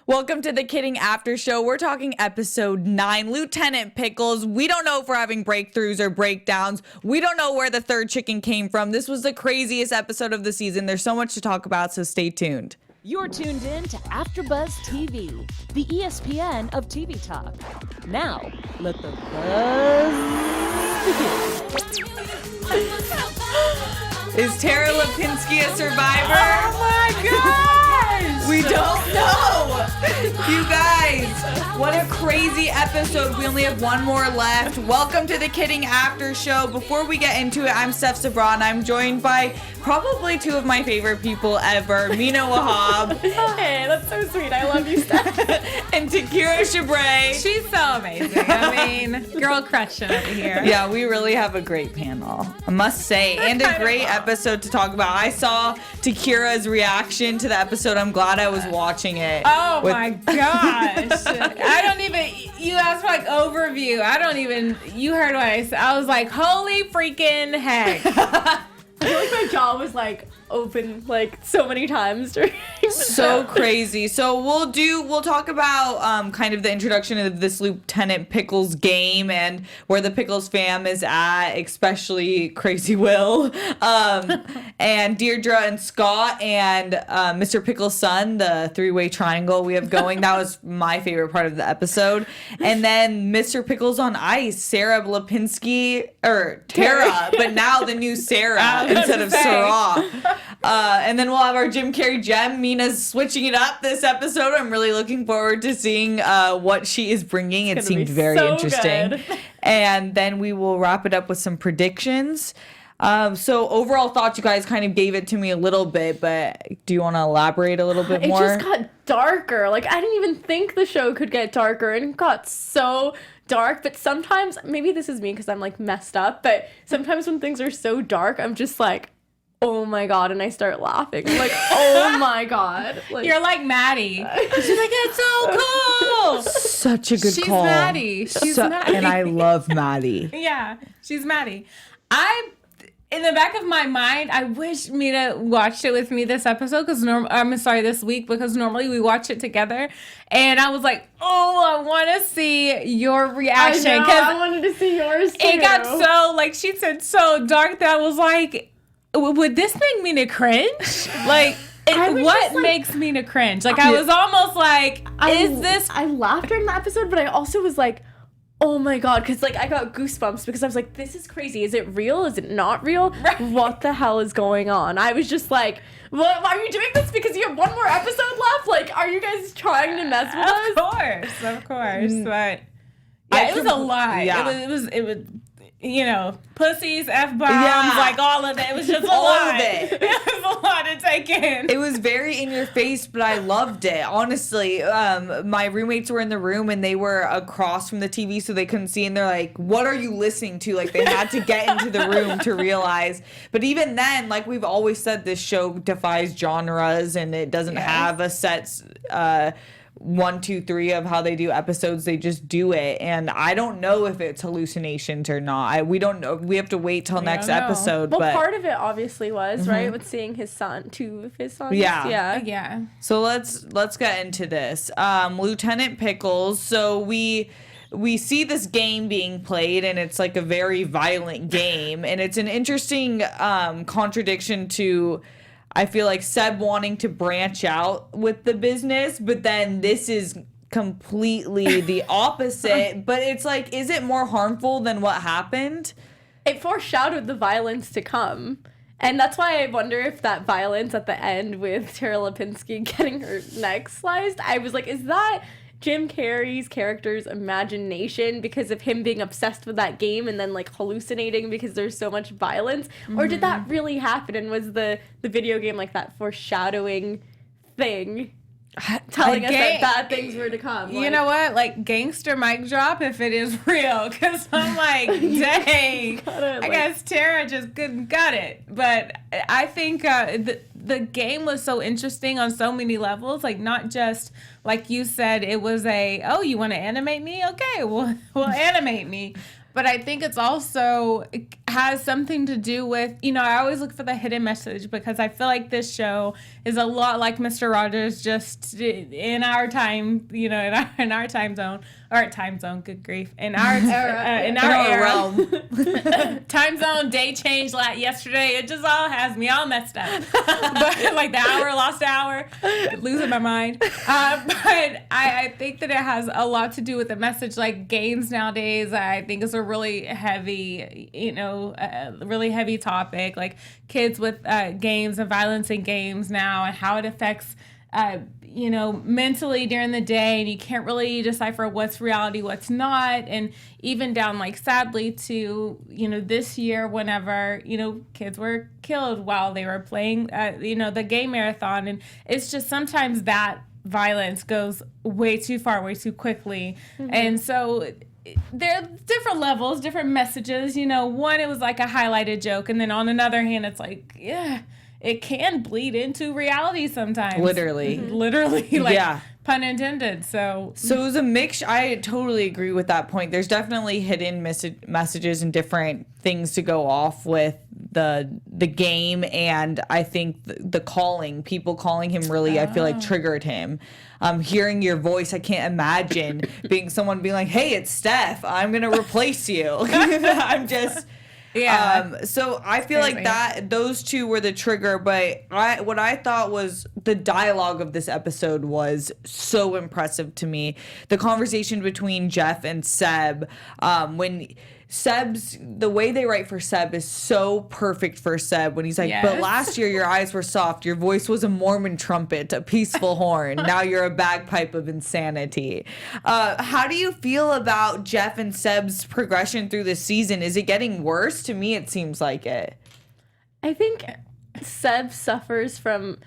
Welcome to the Kidding After Show. We're talking episode 9, Lieutenant Pickles. We don't know if we're having breakthroughs or breakdowns. We don't know where the third chicken came from. This was the craziest episode of the season. There's so much to talk about, so stay tuned. You're tuned in to AfterBuzz TV, the ESPN of TV talk. Now, let the buzz begin. Is Tara Lipinski a survivor? Oh my gosh! We don't know. You guys, what a crazy episode. We only have one more left. Welcome to the Kidding After Show. Before we get into it, I'm Steph Sabraw, and I'm joined by probably two of my favorite people ever, Mina Wahab. Hey, that's so sweet. I love you, Steph. And Takira Shabrae. She's so amazing. I mean, girl crushing over here. Yeah, we really have a great panel, I must say, and a great episode to talk about. I saw Takira's reaction to the episode. I'm glad I was watching it. Oh my gosh. I don't even, you asked for like overview. You heard what I said. I was like, holy freaking heck. I feel like my jaw was like open like so many times during so crazy. So we'll talk about kind of the introduction of this Lieutenant Pickles game and where the Pickles fam is at, especially Crazy Will, and Deirdre and Scott and Mr. Pickles' son, the three-way triangle we have going. That was my favorite part of the episode. And then Mr. Pickles on Ice, Sarah Lipinski, or Tara, but now the new Sarah instead of Sarah. And then we'll have our Jim Carrey gem. Mina's switching it up this episode. I'm really looking forward to seeing what she is bringing. It seemed very interesting. Good. And then we will wrap it up with some predictions. So overall thoughts, you guys kind of gave it to me a little bit, but do you want to elaborate a little bit more? It just got darker. Like, I didn't even think the show could get darker, and it got so dark. But sometimes, maybe this is me because I'm like messed up, but sometimes when things are so dark, I'm just like, oh my god, and I start laughing. I'm like, oh my god. Like, you're like Maddie. She's like, it's so cool. Such a good call. She's Maddie. She's Maddie. And I love Maddie. Yeah, she's Maddie. In the back of my mind, I wish Mina watched it with me this episode this week, because normally we watch it together. And I was like, oh, I want to see your reaction. I wanted to see yours too. It got so, like she said, so dark that I was like, would this make Mina cringe? Like, what makes Mina cringe? Like, I was almost like, I laughed during the episode, but I also was like, oh my god, because like I got goosebumps because I was like, this is crazy. Is it real? Is it not real? Right. What the hell is going on? I was just like, what, why are you doing this? Because you have one more episode left? Like, are you guys trying to mess with us? Of course. But yeah, it was a lot. Yeah. It was you know, pussies, F-bombs, like all of that. It was just a lot. Of it. It was a lot to take in. It was very in your face, but I loved it. Honestly, my roommates were in the room and they were across from the TV so they couldn't see, and they're like, what are you listening to? Like, they had to get into the room to realize. But even then, like we've always said, this show defies genres and it doesn't have a set 1, 2, 3 of how they do episodes. They just do it, and I don't know if it's hallucinations or not. We don't know. We have to wait till next episode. Well, part of it obviously was right with seeing his son, 2 of his sons. Yeah. So let's get into this. Lieutenant Pickles. So we see this game being played, and it's like a very violent game, and it's an interesting contradiction to, I feel like, Seb wanting to branch out with the business, but then this is completely the opposite. But it's like, is it more harmful than what happened? It foreshadowed the violence to come. And that's why I wonder if that violence at the end with Tara Lipinski getting her neck sliced, I was like, is that Jim Carrey's character's imagination because of him being obsessed with that game and then like hallucinating because there's so much violence? Or did that really happen, and was the video game like that foreshadowing thing telling us that bad things were to come? You know what? Like, gangster mic drop if it is real, because I'm like, dang, I guess Tara just couldn't got it. But I think the game was so interesting on so many levels. Like, not just, like you said, it was you want to animate me? Okay, we'll animate me. But I think it's also has something to do with, I always look for the hidden message, because I feel like this show is a lot like Mr. Rogers, just in our time, in our time zone, good grief, in our era. realm. Time zone, day change yesterday, it just all has me all messed up. But like the lost hour, losing my mind. But I think that it has a lot to do with the message. Like games nowadays, I think is a really heavy, really heavy topic. Like kids with games and violence in games now, and how it affects mentally during the day, and you can't really decipher what's reality, what's not. And even down, like, sadly to, this year, whenever, kids were killed while they were playing, the game marathon. And it's just sometimes that violence goes way too far, way too quickly. Mm-hmm. And so there are different levels, different messages. One, it was like a highlighted joke. And then on another hand, it's like, yeah, it can bleed into reality sometimes. Literally. Mm-hmm. Literally, pun intended. So it was a mix. I totally agree with that point. There's definitely hidden messages and different things to go off with the game. And I think the people calling him really, I feel like triggered him. Hearing your voice, I can't imagine someone being like, hey, it's Steph, I'm going to replace you. I'm just... Yeah. So I feel like those two were the trigger, but what I thought was the dialogue of this episode was so impressive to me. The conversation between Jeff and Seb, when the way they write for Seb is so perfect for Seb, when he's like, but last year your eyes were soft, your voice was a Mormon trumpet, a peaceful horn, now you're a bagpipe of insanity. How do you feel about Jeff and Seb's progression through this season? Is it getting worse? To me, it seems like it. I think Seb suffers from...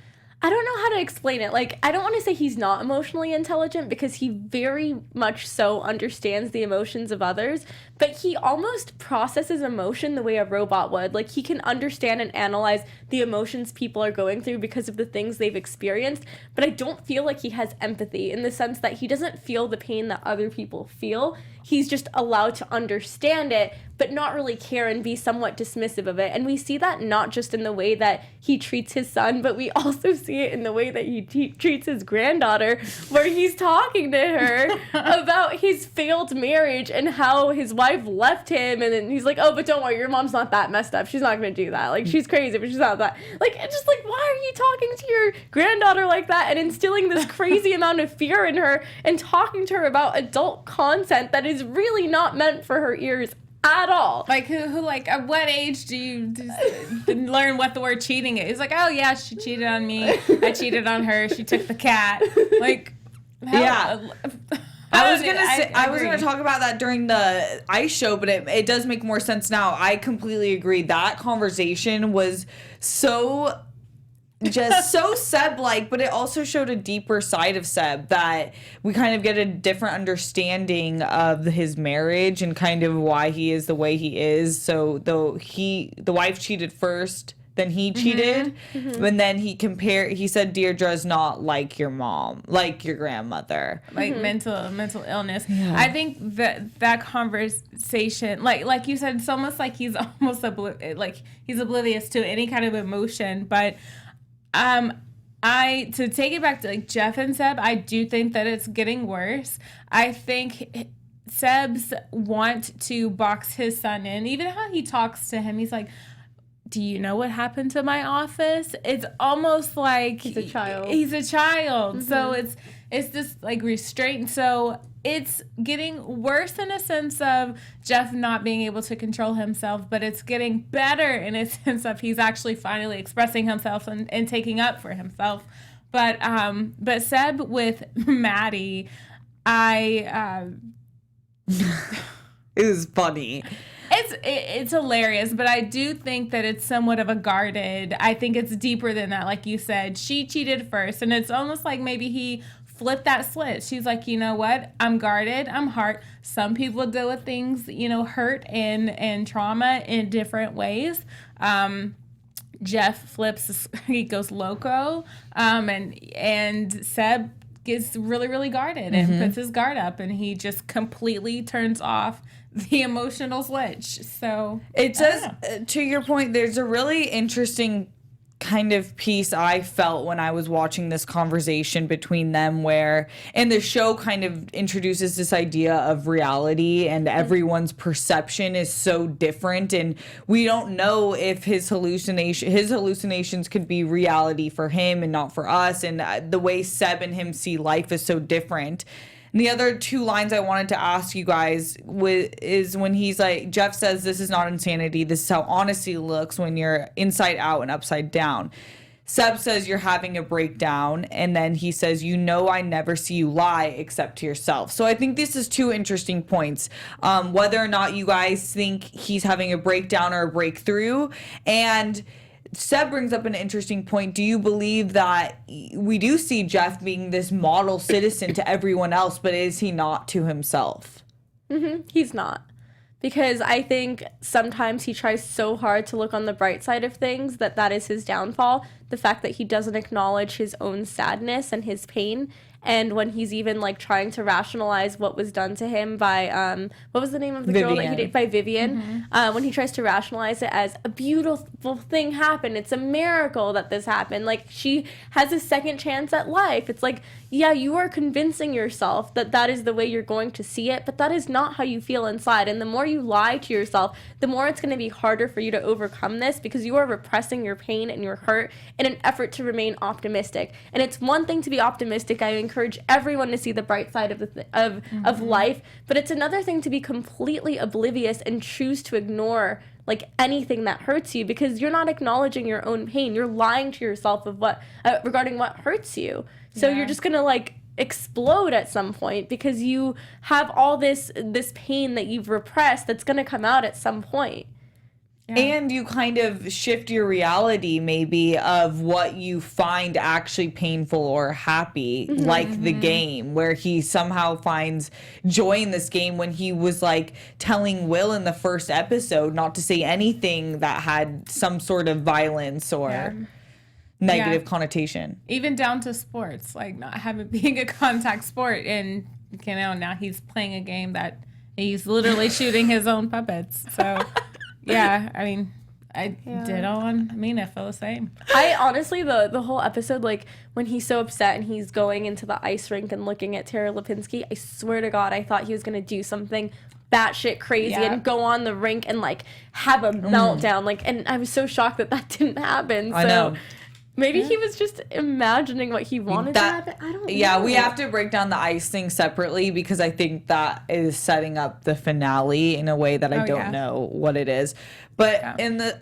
I don't know how to explain it. Like, I don't want to say he's not emotionally intelligent, because he very much so understands the emotions of others, but he almost processes emotion the way a robot would. Like, he can understand and analyze the emotions people are going through because of the things they've experienced, but I don't feel like he has empathy, in the sense that he doesn't feel the pain that other people feel. He's just allowed to understand it, but not really care and be somewhat dismissive of it. And we see that not just in the way that he treats his son, but we also see it in the way that he treats his granddaughter, where he's talking to her about his failed marriage and how his wife left him. And then he's like, oh, but don't worry, your mom's not that messed up. She's not going to do that. Like, she's crazy, but she's not that. Like, it's just like, why are you talking to your granddaughter like that and instilling this crazy amount of fear in her and talking to her about adult content that is really not meant for her ears at all? Like, who like, at what age do you learn what the word cheating is? He's like, oh yeah, she cheated on me, I cheated on her, she took the cat. Like, yeah. I was gonna talk about that during the ice show, but it does make more sense now. I completely agree. That conversation was so Seb-like, but it also showed a deeper side of Seb, that we kind of get a different understanding of his marriage and kind of why he is the way he is. So the wife cheated first, then he cheated, and then he said Deirdre's not like your mom, like your grandmother, like mental illness. Yeah. I think that conversation, like you said, it's almost like he's almost he's oblivious to any kind of emotion. But to take it back to like Jeff and Seb, I do think that it's getting worse. I think Seb's want to box his son in, even how he talks to him, he's like, do you know what happened to my office? It's almost like he's a child. Mm-hmm. So it's this like restraint. So it's getting worse in a sense of Jeff not being able to control himself, but it's getting better in a sense of he's actually finally expressing himself and taking up for himself. But Seb with Maddie, it was funny. It's hilarious, but I do think that it's somewhat of a guarded. I think it's deeper than that. Like you said, she cheated first, and it's almost like maybe he flipped that switch. She's like, you know what? I'm guarded. I'm hurt. Some people deal with things, hurt and trauma in different ways. Jeff flips. He goes loco, and Seb gets really, really guarded and puts his guard up, and he just completely turns off the emotional switch. So it says, to your point, there's a really interesting kind of piece I felt when I was watching this conversation between them, where, and the show kind of introduces this idea of reality, and everyone's perception is so different, and we don't know if his hallucinations could be reality for him and not for us, and the way Seb and him see life is so different. And the other two lines I wanted to ask you guys is when he's like, Jeff says, "This is not insanity. This is how honesty looks when you're inside out and upside down." Seb says, "You're having a breakdown." And then he says, "You know, I never see you lie except to yourself." So I think this is two interesting points. Whether or not you guys think he's having a breakdown or a breakthrough. And Seb brings up an interesting point. Do you believe that we do see Jeff being this model citizen to everyone else, but is he not to himself? He's not. Because I think sometimes he tries so hard to look on the bright side of things that is his downfall. The fact that he doesn't acknowledge his own sadness and his pain. And when he's even like trying to rationalize what was done to him by what was the name of the girl that he dated, by Vivian, when he tries to rationalize it as a beautiful thing happened, it's a miracle that this happened, like she has a second chance at life. It's like, yeah, you are convincing yourself that is the way you're going to see it, but that is not how you feel inside. And the more you lie to yourself, the more it's going to be harder for you to overcome this, because you are repressing your pain and your hurt in an effort to remain optimistic. And it's one thing to be optimistic. I encourage everyone to see the bright side of life, but it's another thing to be completely oblivious and choose to ignore like anything that hurts you, because you're not acknowledging your own pain. You're lying to yourself of what regarding what hurts you. So you're just gonna like explode at some point, because you have all this pain that you've repressed that's gonna come out at some point. And you kind of shift your reality maybe of what you find actually painful or happy, like the game, where he somehow finds joy in this game when he was like telling Will in the first episode not to say anything that had some sort of violence or negative connotation. Even down to sports, like not being a contact sport, and you know, now he's playing a game that he's literally shooting his own puppets. So yeah, I mean, I did on Mina, feel the same. I honestly, the whole episode, like when he's so upset and he's going into the ice rink and looking at Tara Lipinski, I swear to God, I thought he was gonna do something batshit crazy and go on the rink and like have a meltdown. Like, and I was so shocked that didn't happen. I know. Maybe he was just imagining what he wanted to happen. I don't know. Yeah, we have to break down the ice thing separately, because I think that is setting up the finale in a way that I don't know what it is. But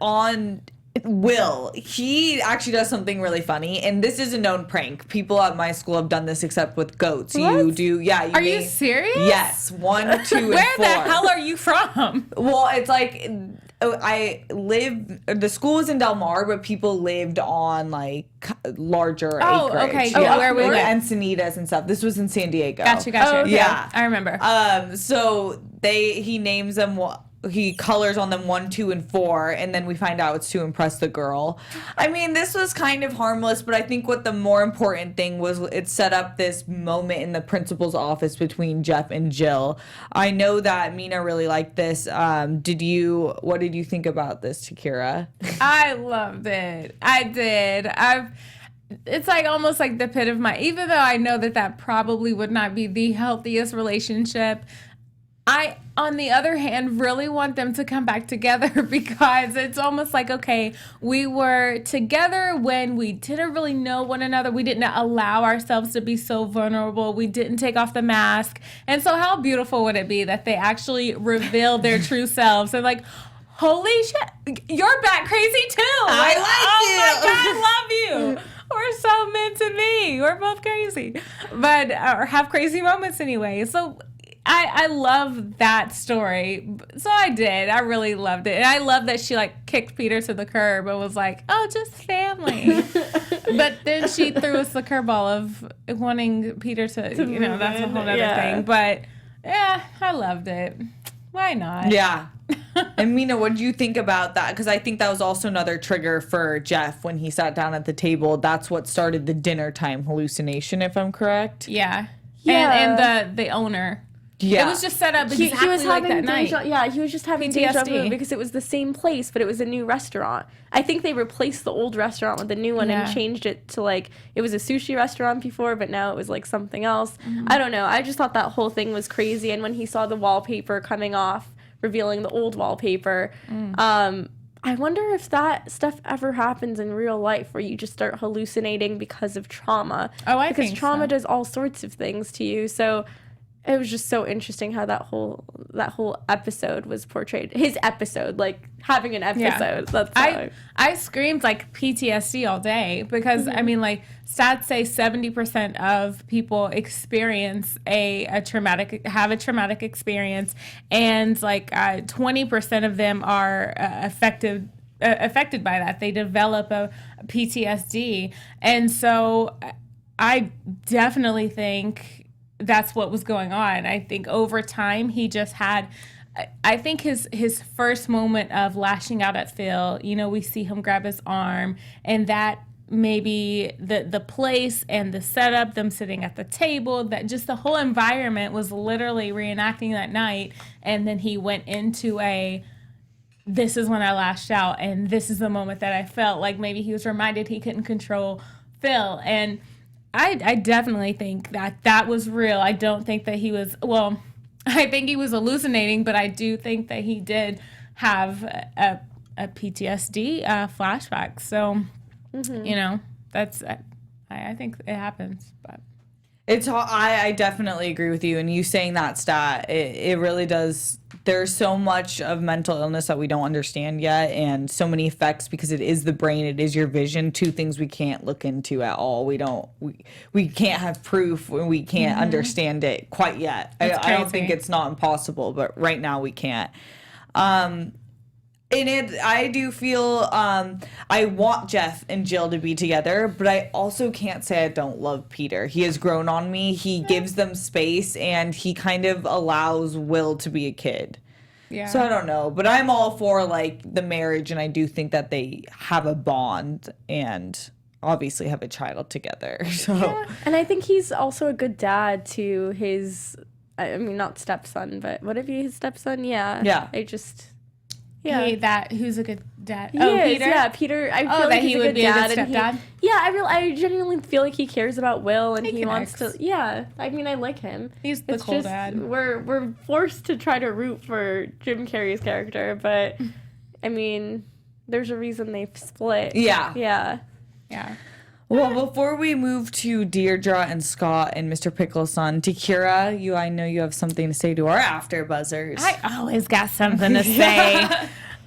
on Will, he actually does something really funny, and this is a known prank. People at my school have done this, except with goats. What? Are you serious? Yes, 1, 2, and 4. Where the hell are you from? Well, it's like the school was in Del Mar, but people lived on like larger acreage. Okay. Yeah. Where we like went? Encinitas and stuff. This was in San Diego. Gotcha. Oh, okay. Yeah. I remember. So he names them, he colors on them 1, 2, and 4, and then we find out it's to impress the girl. I mean, this was kind of harmless, but I think what the more important thing was, it set up this moment in the principal's office between Jeff and Jill. I know that Mina really liked this. What did you think about this, Takira? I loved it. I did. It's like almost like the pit of my, even though I know that probably would not be the healthiest relationship, I, on the other hand, really want them to come back together, because it's almost like, okay, we were together when we didn't really know one another. We didn't allow ourselves to be so vulnerable. We didn't take off the mask. And so how beautiful would it be that they actually revealed their true selves? And like, holy shit, you're bat crazy too. I like you. Oh my God, I love you. We're so meant to be. We're both crazy, but or have crazy moments anyway. So I love that story. So I did. I really loved it. And I love that she like kicked Peter to the curb and was like, oh, just family. But then she threw us the curveball of wanting Peter to you know, that's a whole other thing. But yeah, I loved it. Why not? Yeah. And Mina, what did you think about that? Because I think that was also another trigger for Jeff when he sat down at the table. That's what started the dinner time hallucination, if I'm correct. Yeah. Yeah. And the owner. Yeah. It was just set up exactly he was like having that night. Yeah, he was just having deja vu PTSD. because it was the same place, but it was a new restaurant. I think they replaced the old restaurant with the new one and changed it to like, it was a sushi restaurant before, but now it was like something else. I don't know. I just thought that whole thing was crazy. And when he saw the wallpaper coming off, revealing the old wallpaper, I wonder if that stuff ever happens in real life where you just start hallucinating because of trauma. Oh, I because think trauma so. does all sorts of things to you. So it was just so interesting how that whole episode was portrayed. His episode, like having an episode. That's how I screamed like PTSD all day because I mean, like stats say 70% of people experience a traumatic experience, and like 20% of them are affected by that. They develop a PTSD, and so I definitely think that's what was going on. I think over time he just had, I think his first moment of lashing out at Phil, you know, we see him grab his arm, and that maybe the place and the setup, them sitting at the table, that just the whole environment was literally reenacting that night. And then he went into this is when I lashed out, and this is the moment that I felt like maybe he was reminded he couldn't control Phil. And I definitely think that was real. I don't think that he was, well, I think he was hallucinating, but I do think that he did have a PTSD flashback. So, you know, that's, I think it happens, but. I definitely agree with you. And you saying that stat, it really does. There's so much of mental illness that we don't understand yet, and so many effects because it is the brain, it is your vision, two things we can't look into at all. We can't have proof, and we can't understand it quite yet. I don't think it's not impossible, but right now we can't. I do feel I want Jeff and Jill to be together, but I also can't say I don't love Peter. He has grown on me. He gives them space, and he kind of allows Will to be a kid. Yeah. So I don't know, but I'm all for like the marriage, and I do think that they have a bond and obviously have a child together. So And I think he's also a good dad to his, I mean, not stepson, but would it be his stepson? Yeah. Yeah. Who's a good dad? He oh, is, Peter? yeah, Peter. I feel that like he he's a would good be a dad, good stepdad? I genuinely feel like he cares about Will, and he wants connects. to. Yeah, I mean, I like him. He's the cool dad. We're forced to try to root for Jim Carrey's character, but I mean, there's a reason they've split. Yeah. Well, before we move to Deirdre and Scott and Mr. Pickles' son, Takira, I know you have something to say to our AfterBuzzers. I always got something to say.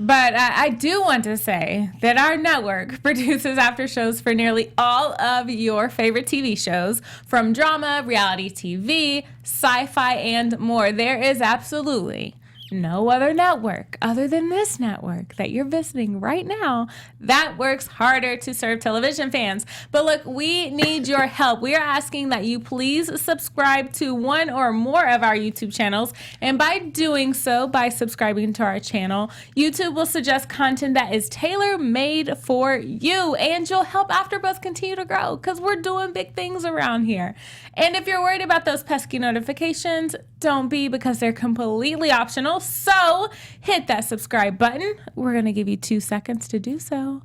But I do want to say that our network produces after shows for nearly all of your favorite TV shows, from drama, reality TV, sci-fi, and more. There is absolutely no other network other than this network that you're visiting right now that works harder to serve television fans. But look, we need your help. We are asking that you please subscribe to one or more of our YouTube channels. And by doing so, by subscribing to our channel, YouTube will suggest content that is tailor-made for you. And you'll help AfterBuzz continue to grow because we're doing big things around here. And if you're worried about those pesky notifications, don't be, because they're completely optional. So hit that subscribe button. We're going to give you 2 seconds to do so.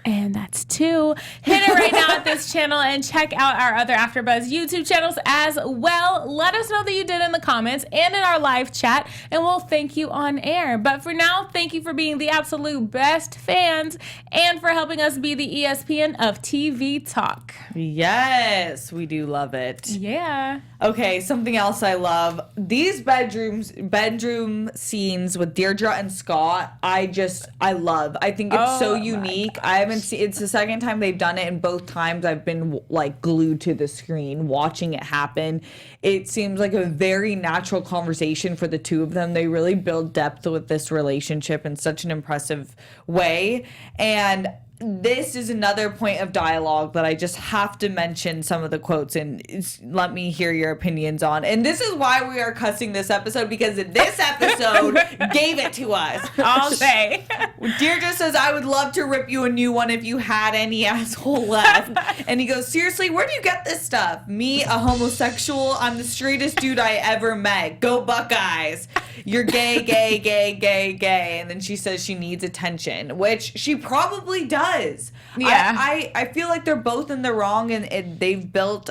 And that's 2. Hit it right now at this channel and check out our other AfterBuzz YouTube channels as well. Let us know that you did in the comments and in our live chat, and we'll thank you on air. But for now, thank you for being the absolute best fans and for helping us be the ESPN of TV talk. Yes, we do love it. Yeah. Okay, something else I love. These bedroom scenes with Deirdre and Scott, I love. I think it's so unique. I haven't seen, it's the second time they've done it, and both times I've been like glued to the screen watching it happen. It seems like a very natural conversation for the two of them. They really build depth with this relationship in such an impressive way. And this is another point of dialogue that I just have to mention some of the quotes and let me hear your opinions on. And this is why we are cussing this episode, because this episode gave it to us. All day. Deirdre says, I would love to rip you a new one if you had any asshole left. And he goes, seriously, where do you get this stuff? Me, a homosexual? I'm the straightest dude I ever met. Go Buckeyes. You're gay, gay, gay, gay, gay. And then she says she needs attention, which she probably does. Yeah. I feel like they're both in the wrong, and they've built,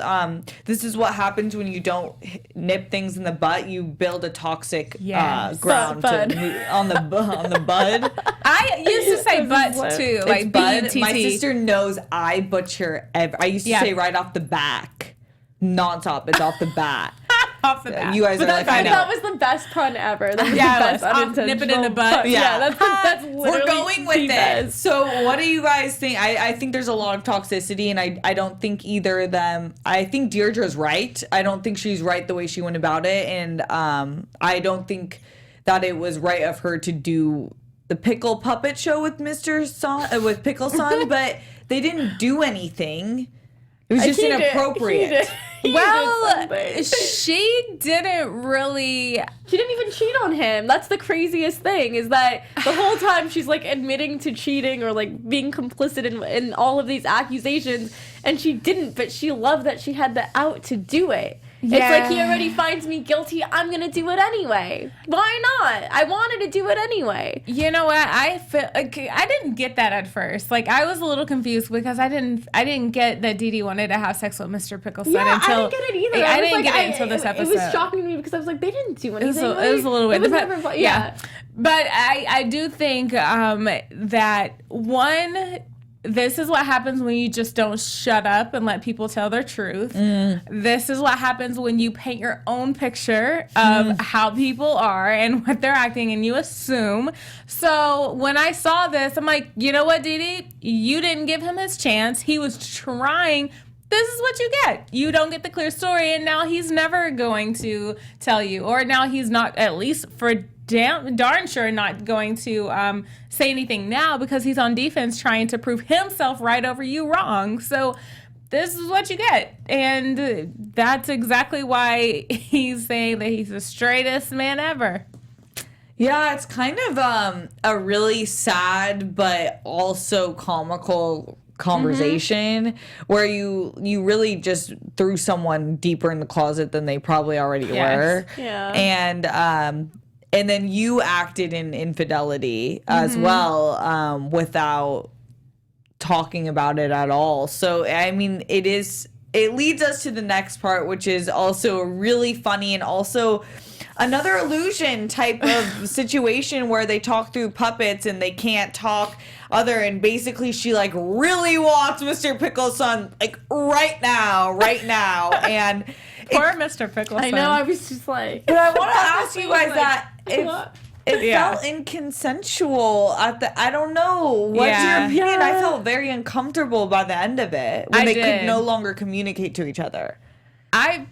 this is what happens when you don't nip things in the butt. You build a toxic ground on the bud. I used to say butts too, like bud. B-U-T-T. My sister knows I butcher I used to say right off the back. Nonstop. It's off the bat. Off the bat. You guys are like, I know. That was the best pun ever. That was the best unintentional nip it in the butt. pun. Yeah, that's literally we're going with the it. best. So what do you guys think? I think there's a lot of toxicity, and I don't think either of them. I think Deirdre's right. I don't think she's right the way she went about it, and I don't think that it was right of her to do the pickle puppet show with with Pickles' son, but they didn't do anything. It was just inappropriate. Well, she didn't really. She didn't even cheat on him. That's the craziest thing, is that the whole time she's like admitting to cheating or like being complicit in all of these accusations, and she didn't, but she loved that she had the out to do it. Yeah. It's like, he already finds me guilty, I'm gonna do it anyway. Why not? I wanted to do it anyway. You know what? I feel like I didn't get that at first. Like, I was a little confused because I didn't get that Dee Dee wanted to have sex with Mr. Pickles' son until I didn't get it either. I didn't get it until this episode. It was shocking to me because I was like, they didn't do anything. It was a little weird. It was never, yeah. But I do think that one. This is what happens when you just don't shut up and let people tell their truth. This is what happens when you paint your own picture of how people are and what they're acting, and you assume. So when I saw this, I'm like, you know what, Dee Dee? You didn't give him his chance. He was trying. This is what you get. You don't get the clear story, and now he's never going to tell you. Or now he's not, at least for darn sure, not going to say anything now, because he's on defense trying to prove himself right over you wrong. So this is what you get. And that's exactly why he's saying that he's the straightest man ever. Yeah, it's kind of a really sad but also comical conversation where you really just threw someone deeper in the closet than they probably already were. Yeah. And then you acted in infidelity as well, without talking about it at all. So, I mean, it leads us to the next part, which is also really funny and also another illusion type of situation where they talk through puppets and they can't talk and basically she like really wants Mr. Pickles' son like right now. And Poor Mr. Pickles' I know, I was just like... But I want to ask you guys that it Yeah. felt inconsensual I don't know. What's your opinion? I felt very uncomfortable by the end of it when they could no longer communicate to each other. I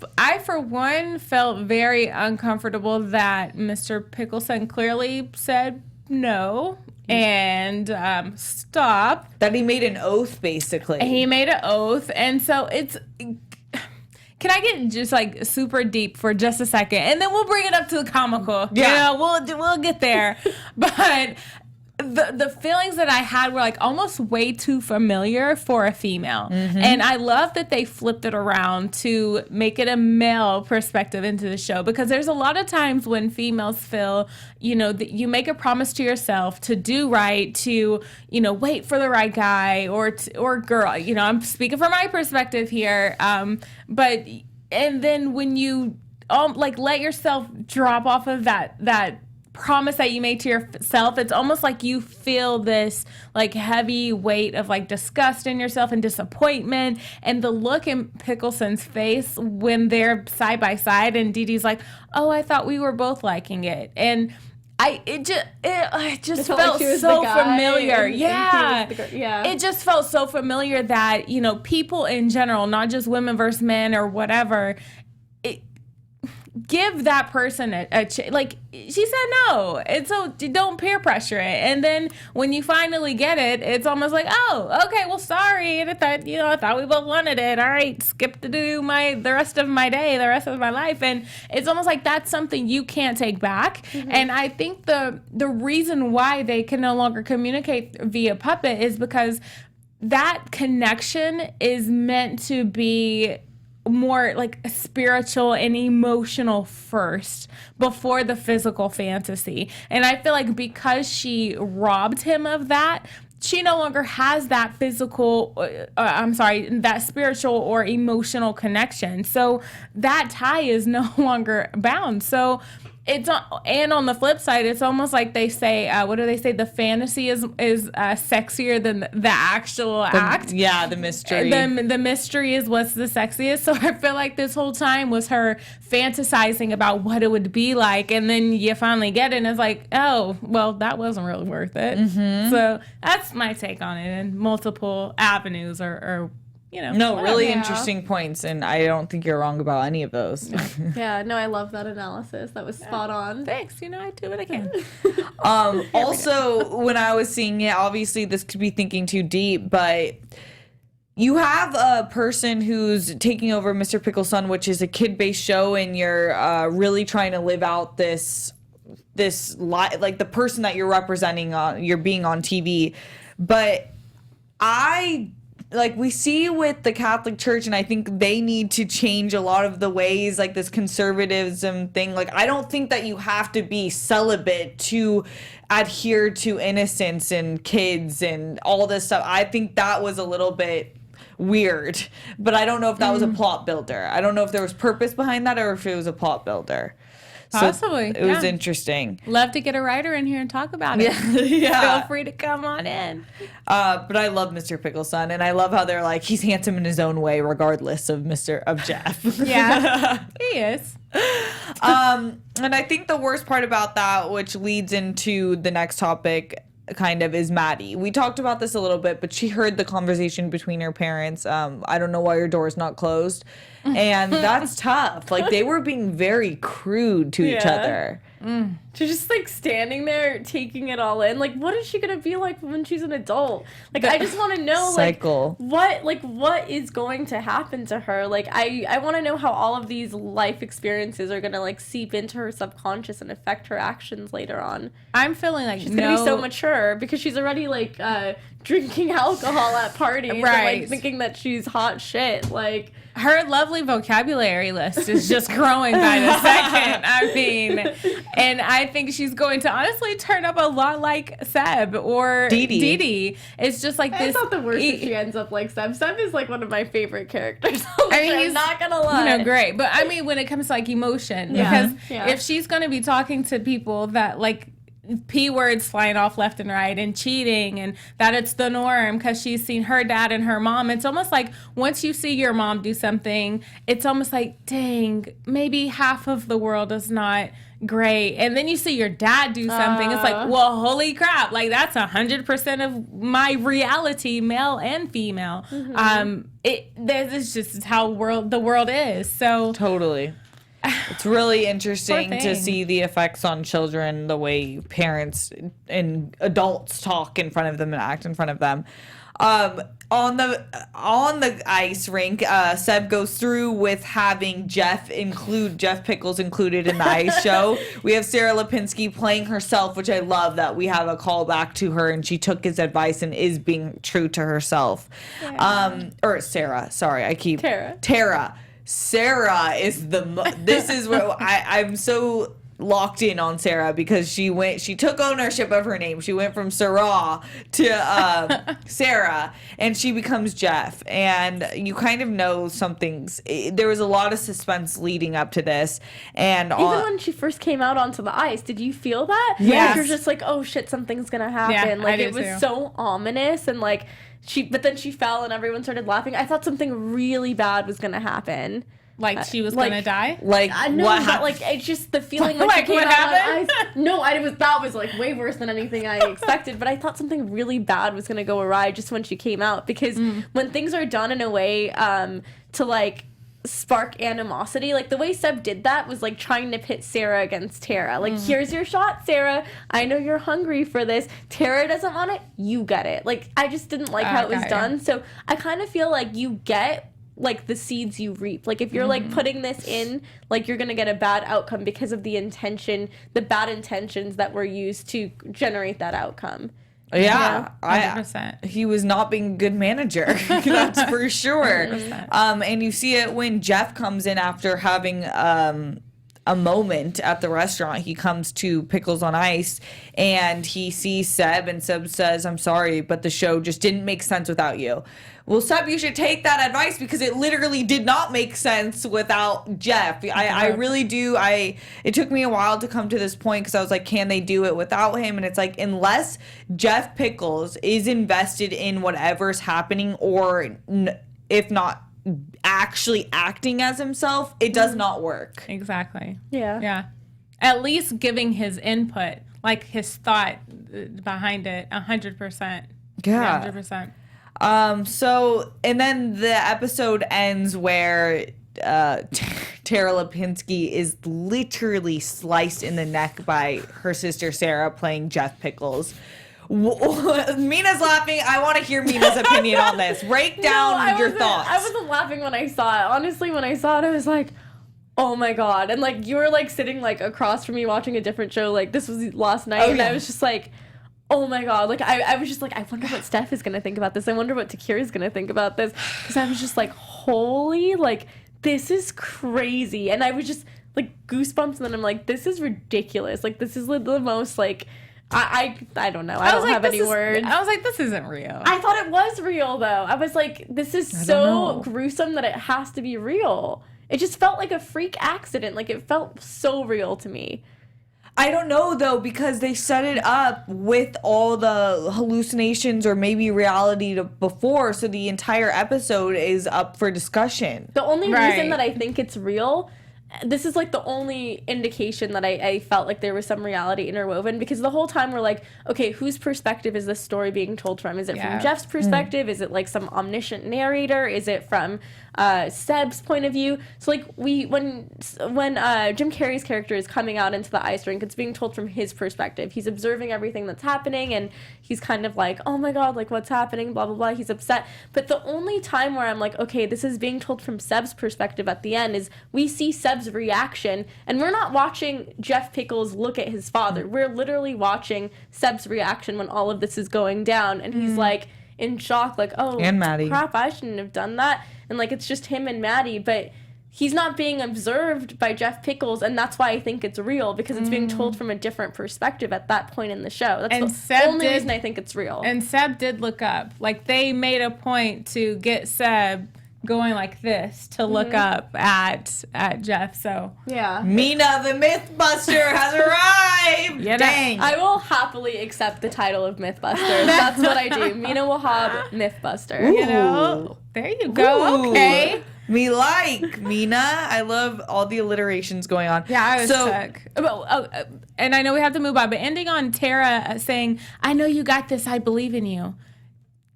for one felt very uncomfortable that Mr. Pickles' son clearly said no and stop. That he made an oath, basically. He made an oath, and so it's... Can I get just like super deep for just a second, and then we'll bring it up to the comical? Yeah, we'll get there. But the feelings that I had were like almost way too familiar for a female, and I love that they flipped it around to make it a male perspective into the show, because there's a lot of times when females feel, you know, that you make a promise to yourself to do right, to, you know, wait for the right guy or girl. You know, I'm speaking from my perspective here, but and then when you like let yourself drop off of that promise that you made to yourself, it's almost like you feel this like heavy weight of like disgust in yourself and disappointment, and the look in Pickleson's face when they're side by side and Dee Dee's like, oh, I thought we were both liking it, and it just felt like so familiar. Yeah. It just felt so familiar that, you know, people in general, not just women versus men or whatever, give that person like she said no, and so don't peer pressure it. And then when you finally get it, it's almost like, oh, okay, well, sorry, and I thought we both wanted it. All right, skip to do the rest of my day, the rest of my life. And it's almost like that's something you can't take back. And I think the reason why they can no longer communicate via puppet is because that connection is meant to be more like spiritual and emotional first before the physical fantasy. And I feel like because she robbed him of that, she no longer has that that spiritual or emotional connection. So that tie is no longer bound. So and on the flip side, it's almost like they say, what do they say? The fantasy is sexier than the actual act. Yeah, the mystery. The mystery is what's the sexiest. So I feel like this whole time was her fantasizing about what it would be like, and then you finally get it, and it's like, oh, well, that wasn't really worth it. So that's my take on it, and multiple avenues or really interesting points, and I don't think you're wrong about any of those. Yeah, no, I love that analysis. That was spot on. Thanks. I do what I can. Also, when I was seeing it, obviously this could be thinking too deep, but you have a person who's taking over Mr. Pickles' Son, which is a kid-based show, and you're really trying to live out this like the person that you're representing you're being on TV. But we see with the Catholic Church, and I think they need to change a lot of the ways, like this conservatism thing. Like, I don't think that you have to be celibate to adhere to innocence and kids and all this stuff. I think that was a little bit weird, but I don't know if that was a plot builder. I don't know if there was purpose behind that or if it was a plot builder. Possibly. So it was interesting. Love to get a writer in here and talk about it. Yeah. Feel free to come on in. But I love Mr. Pickles' Son, and I love how they're like, he's handsome in his own way, regardless of Jeff. Yeah, he is. And I think the worst part about that, which leads into the next topic, kind of, is Maddie. We talked about this a little bit, but she heard the conversation between her parents. I don't know why your door's not closed. And that's tough. Like, they were being very crude to each other. She's just like standing there taking it all in. Like, what is she gonna be like when she's an adult? Like, I just want to know what is going to happen to her. Like, I want to know how all of these life experiences are gonna like seep into her subconscious and affect her actions later on. I'm feeling like she's gonna be so mature because she's already like drinking alcohol at parties and like thinking that she's hot shit. Like, her lovely vocabulary list is just growing by the second. I mean, and I think she's going to honestly turn up a lot like Seb or Dee Dee. It's just like this. I thought the worst if she ends up like Seb. Seb is like one of my favorite characters. I'm not gonna lie. Great. But I mean, when it comes to like emotion, because if she's going to be talking to people that like P words flying off left and right and cheating and that it's the norm because she's seen her dad and her mom. It's almost like once you see your mom do something, it's almost like, dang, maybe half of the world is not great. And then you see your dad do something. It's like, well, holy crap. Like, that's 100% of my reality, male and female. This is just how the world is. So totally. It's really interesting to see the effects on children, the way parents and adults talk in front of them and act in front of them. On the ice rink, Seb goes through with having Jeff Pickles included in the ice show. We have Sarah Lipinski playing herself, which I love that we have a callback to her and she took his advice and is being true to herself. Yeah. Or Sarah, sorry, Tara. Sarah is this is where I'm so locked in on Sarah because she took ownership of her name. She went from Sarah to Sarah, and she becomes Jeff. And you kind of know something's. There was a lot of suspense leading up to this, and even when she first came out onto the ice, did you feel that? Yes. You're just like, oh shit, something's gonna happen. Yeah, like it was so ominous, and like but then she fell and everyone started laughing. I thought something really bad was gonna happen. Like she was gonna die? Like no, what but like it's just the feeling when she came what out happened? on ice. No, that was like way worse than anything I expected. But I thought something really bad was gonna go awry just when she came out because when things are done in a way to like spark animosity. Like, the way Seb did that was like trying to pit Sarah against Tara. Like, here's your shot, Sarah. I know you're hungry for this. Tara doesn't want it. You get it. Like, I just didn't like how it was done. So I kind of feel like you get like the seeds you reap. Like, if you're like putting this in, like, you're gonna get a bad outcome because of the bad intentions that were used to generate that outcome. Yeah, 100%. He was not being a good manager. That's for sure. 100%. And you see it when Jeff comes in after having a moment at the restaurant. He comes to Pickles on Ice and he sees Seb, and Seb says, "I'm sorry, but the show just didn't make sense without you." Well, Seb, you should take that advice because it literally did not make sense without Jeff. I really do. It took me a while to come to this point because I was like, can they do it without him? And it's like, unless Jeff Pickles is invested in whatever's happening, or if not actually acting as himself, it does not work. Exactly. Yeah. Yeah. At least giving his input, like his thought behind it, 100%. Yeah. 100%. So, and then the episode ends where Tara Lipinski is literally sliced in the neck by her sister Sarah playing Jeff Pickles. Mina's laughing. I want to hear Mina's opinion on this. Break down your thoughts. I wasn't laughing when I saw it. Honestly, when I saw it, I was like, oh my God. And like, you were like sitting like across from me watching a different show. Like, this was last night. And I was just like, oh my God. Like, I was just like, I wonder what Steph is going to think about this. I wonder what Takira is going to think about this. Because I was just like, holy, like, this is crazy. And I was just like goosebumps. And then I'm like, this is ridiculous. Like, this is the most like, I don't know. I don't have any words. I was like, this isn't real. I thought it was real, though. I was like, this is so gruesome that it has to be real. It just felt like a freak accident. Like, it felt so real to me. I don't know, though, because they set it up with all the hallucinations or maybe reality before, so the entire episode is up for discussion. The only reason that I think it's real, this is like the only indication that I felt like there was some reality interwoven, because the whole time we're like, okay, whose perspective is this story being told from? Is it from Jeff's perspective? Is it like some omniscient narrator? Is it from Seb's point of view? So like when Jim Carrey's character is coming out into the ice rink, it's being told from his perspective. He's observing everything that's happening, and he's kind of like, oh my God, like what's happening, blah, blah, blah. He's upset. But the only time where I'm like, okay, this is being told from Seb's perspective at the end is we see Seb's reaction, and we're not watching Jeff Pickles look at his father. We're literally watching Seb's reaction when all of this is going down, and he's like in shock, like, oh, and Maddie. Crap, I shouldn't have done that. And like, it's just him and Maddie, but he's not being observed by Jeff Pickles, and that's why I think it's real, because it's being told from a different perspective at that point in the show. That's the only reason I think it's real. And Seb did look up. Like, they made a point to get Seb going like this to look up at Jeff. So yeah, Mina the Mythbuster has arrived. Yeah, dang. I will happily accept the title of Mythbuster. That's what I do. Mina Wahab Mythbuster. Ooh. you know, there you go. Ooh. Okay. Me like Mina. I love all the alliterations going on. Yeah, I was sick. And I know we have to move on, but ending on Tara saying, "I know you got this. I believe in you."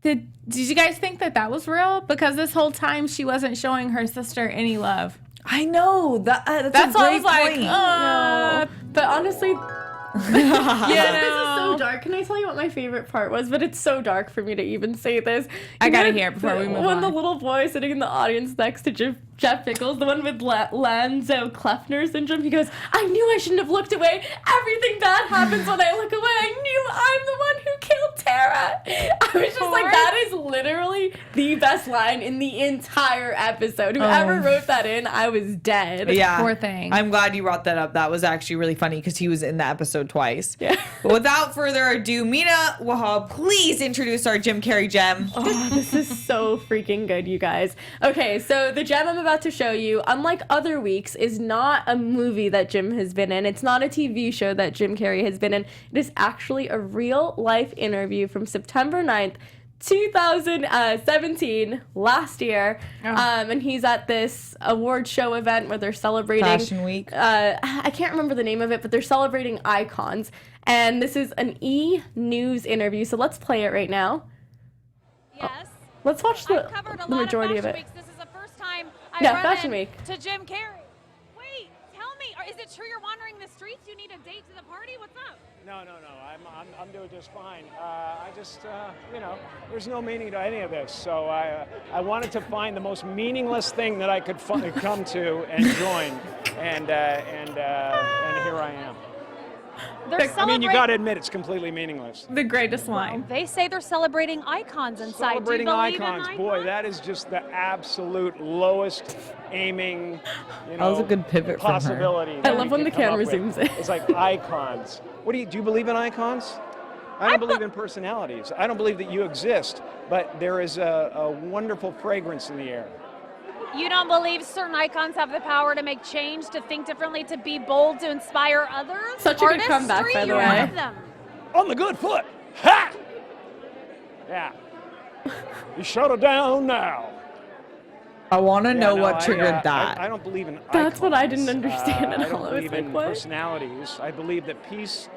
Did you guys think that was real? Because this whole time she wasn't showing her sister any love. I know that's a why I great was like, point. No. But honestly, this is so dark. Can I tell you what my favorite part was? But it's so dark for me to even say this. I gotta hear it before we move on. When the little boy sitting in the audience next to Jeff Pickles, the one with Lanzo-Kleffner syndrome, he goes, I knew I shouldn't have looked away. Everything bad happens when I look away. I knew I'm the one who killed Tara. I was just like, that is literally the best line in the entire episode. Whoever wrote that in, I was dead. Yeah. Poor thing. I'm glad you brought that up. That was actually really funny because he was in the episode twice. Yeah. But without further ado, Mina Wahab, please introduce our Jim Carrey gem. Oh, this is so freaking good, you guys. Okay, so the gem I'm about to show you, unlike other weeks, is not a movie that Jim has been in. It's not a TV show that Jim Carrey has been in. It is actually a real-life interview from September 9th, 2017, last year. And he's at this award show event where they're celebrating Fashion Week. I can't remember the name of it, but they're celebrating icons. And this is an E! News interview, so let's play it right now. Yes. Let's watch the I've covered a majority lot of it. Fashion Weeks. This is the first time Yeah, run Fashion in Week. to Jim Carrey. Wait, tell me, is it true you're wandering the streets? You need a date to the party? What's up? No. I'm doing just fine. I just, there's no meaning to any of this. So I wanted to find the most meaningless thing that I could come to and join, and here I am. I mean, you got to admit it's completely meaningless. The greatest line. They say they're celebrating icons inside. Celebrating Do you believe icons, in boy, icons? that is just the absolute lowest aiming, That was a good pivot from her. possibility. I that love you when can the come up camera with. zooms in. It's like icons. Do you believe in icons? I don't believe in personalities. I don't believe that you exist, but there is a wonderful fragrance in the air. You don't believe certain icons have the power to make change, to think differently, to be bold, to inspire others? Such a good Artistry, comeback, by the you're way. one of them. On the good foot. Ha! Yeah. You shut it down now. I want to know Yeah, no, what triggered that. I don't believe in icons. That's what I didn't understand at I all. don't I was believe like, in what? personalities. I believe that peace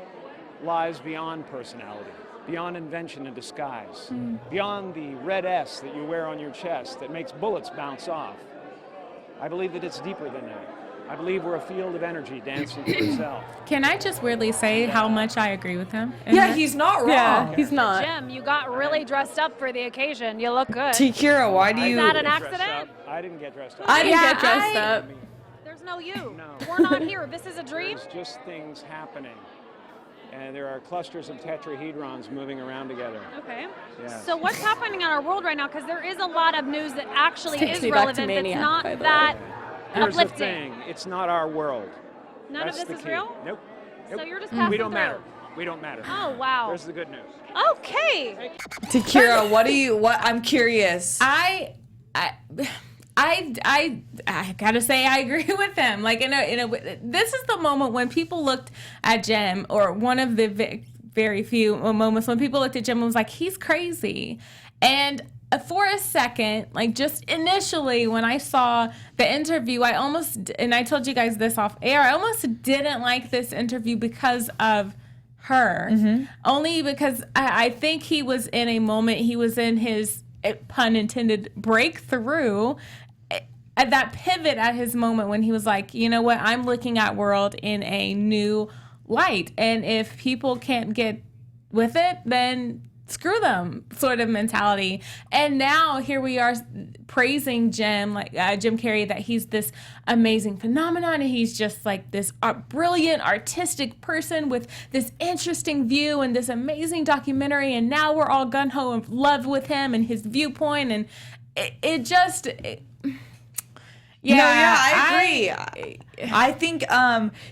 lies beyond personality, beyond invention and disguise, beyond the red S that you wear on your chest that makes bullets bounce off. I believe that it's deeper than that. I believe we're a field of energy dancing to itself. Can I just weirdly say how much I agree with him? Yeah, he's not wrong. Yeah, he's not. Jim, you got really dressed up for the occasion. You look good. Takira, why do I you? that didn't an get dressed accident? up. I didn't get dressed up. I didn't Yeah, get dressed I- up. There's no you. No. We're not here. This is a dream. There's just things happening. And there are clusters of tetrahedrons moving around together. Okay. Yes. So what's happening in our world right now? Because there is a lot of news that actually Takes is me back to relevant. Maniac, That's not by the way. that Here's the uplifting. thing. It's not our world. None That's of this the is key. real. Nope. So Nope. you're just passing We don't through. matter. We don't matter. Oh wow. There's the good news. Okay. Takira, what? I'm curious. I gotta say I agree with him. Like this is the moment when people looked at Jim, or one of the very few moments when people looked at Jim and was like, he's crazy. And for a second, like just initially when I saw the interview, I almost, and I told you guys this off air, I almost didn't like this interview because of her. Only because I think he was in a moment, he was in his, pun intended, breakthrough, at that pivot at his moment when he was like, you know what, I'm looking at world in a new light. And if people can't get with it, then screw them sort of mentality. And now here we are praising Jim, like Jim Carrey, that he's this amazing phenomenon, and he's just like this brilliant artistic person with this interesting view and this amazing documentary, and now we're all gung-ho in love with him and his viewpoint, and it just I agree. I think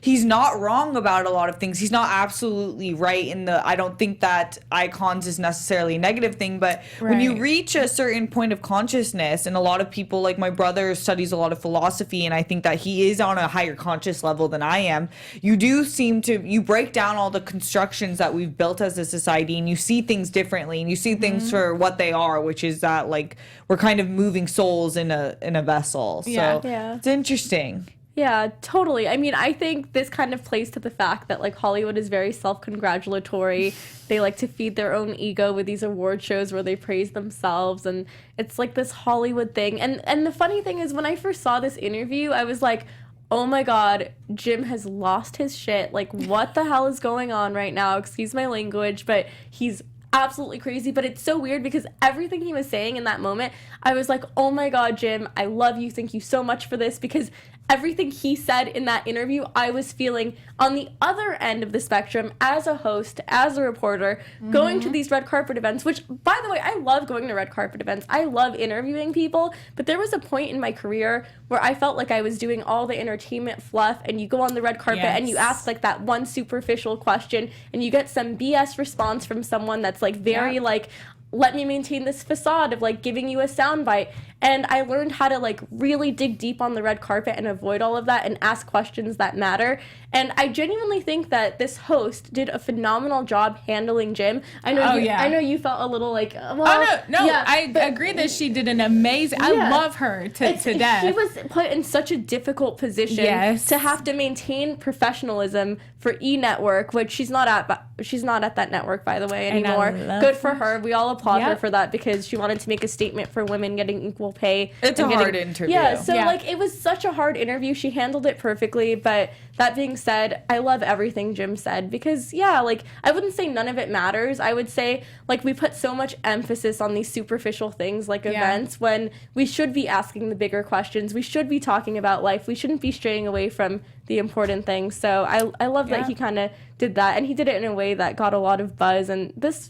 he's not wrong about a lot of things. He's not absolutely right in the, I don't think that icons is necessarily a negative thing, but when you Right. reach a certain point of consciousness, and a lot of people, like my brother studies a lot of philosophy, and I think that he is on a higher conscious level than I am, you do seem to, you break down all the constructions that we've built as a society, and you see things differently, and you see things for what they are, which is that like we're kind of moving souls in a vessel. So Yeah. it's interesting. Yeah, totally. I mean, I think this kind of plays to the fact that like Hollywood is very self-congratulatory. They like to feed their own ego with these award shows where they praise themselves, and it's like this Hollywood thing. And the funny thing is, when I first saw this interview, I was like, oh my God, Jim has lost his shit. Like, what the hell is going on right now? Excuse my language, but he's absolutely crazy. But it's so weird because everything he was saying in that moment, I was like, oh my God, Jim, I love you. Thank you so much for this, because everything he said in that interview, I was feeling on the other end of the spectrum as a host, as a reporter, going to these red carpet events, which, by the way, I love going to red carpet events. I love interviewing people, but there was a point in my career where I felt like I was doing all the entertainment fluff, and you go on the red carpet and you ask like that one superficial question, and you get some BS response from someone that's like very like, let me maintain this facade of like giving you a soundbite. And I learned how to like really dig deep on the red carpet and avoid all of that and ask questions that matter. And I genuinely think that this host did a phenomenal job handling Jim. I know I know you felt a little like, well, I agree that she did an amazing, I love her to death. She was put in such a difficult position to have to maintain professionalism for E! Network, which she's not at that network, by the way, anymore. Good for her. We all applaud her for that, because she wanted to make a statement for women getting equal pay. It's a hard interview. Yeah, so Yeah. like it was such a hard interview. She handled it perfectly, but that being said, I love everything Jim said because like I wouldn't say none of it matters. I would say like we put so much emphasis on these superficial things like events when we should be asking the bigger questions. We should be talking about life. We shouldn't be straying away from the important things. So I love that he kind of did that, and he did it in a way that got a lot of buzz, and this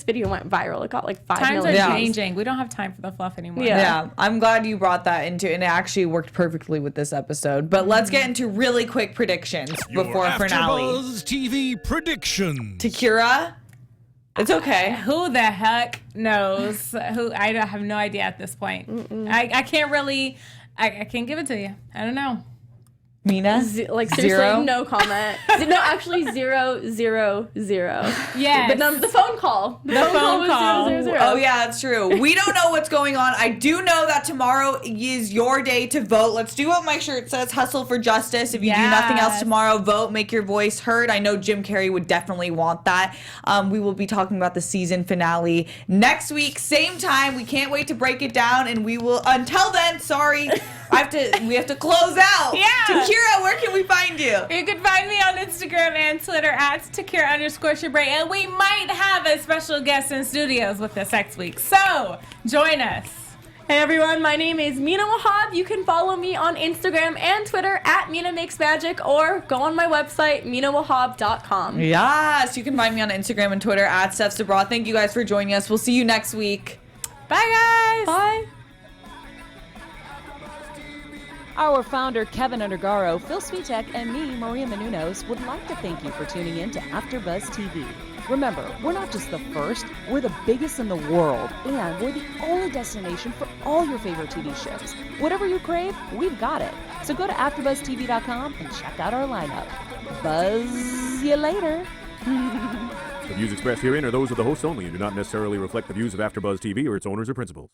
video went viral. It got like 5 Times million are views. changing. We don't have time for the fluff anymore. Yeah, I'm glad you brought that into it, and it actually worked perfectly with this episode. But let's get into really quick predictions before finale. AfterBuzz TV prediction. Takira, it's okay. Who the heck knows? I have no idea at this point. I can't really. I can't give it to you. I don't know. Mina, Like seriously, Zero? no comment. No, actually 0, 0, 0. Yes. The phone call. The phone call was call. 0, 0, 0. Oh yeah, that's true. We don't know what's going on. I do know that tomorrow is your day to vote. Let's do what my shirt says, hustle for justice. If you do nothing else Yes. tomorrow, vote, make your voice heard. I know Jim Carrey would definitely want that. We will be talking about the season finale next week, same time. We can't wait to break it down, and we will, until then, sorry, we have to close out. Yeah. Takira, where can we find you? You can find me on Instagram and Twitter at Takira_Shabrae, and we might have a special guest in studios with us next week. So join us. Hey everyone, my name is Mina Wahab. You can follow me on Instagram and Twitter at Mina Makes Magic, or go on my website, minawahab.com. Yes, you can find me on Instagram and Twitter at Steph Sabraw. Thank you guys for joining us. We'll see you next week. Bye, guys. Bye. Our founder, Keven Undergaro, Phil Svitek, and me, Maria Menounos, would like to thank you for tuning in to AfterBuzz TV. Remember, we're not just the first, we're the biggest in the world, and we're the only destination for all your favorite TV shows. Whatever you crave, we've got it. So go to AfterBuzzTV.com and check out our lineup. Buzz you later. The views expressed herein are those of the hosts only and do not necessarily reflect the views of AfterBuzz TV or its owners or principals.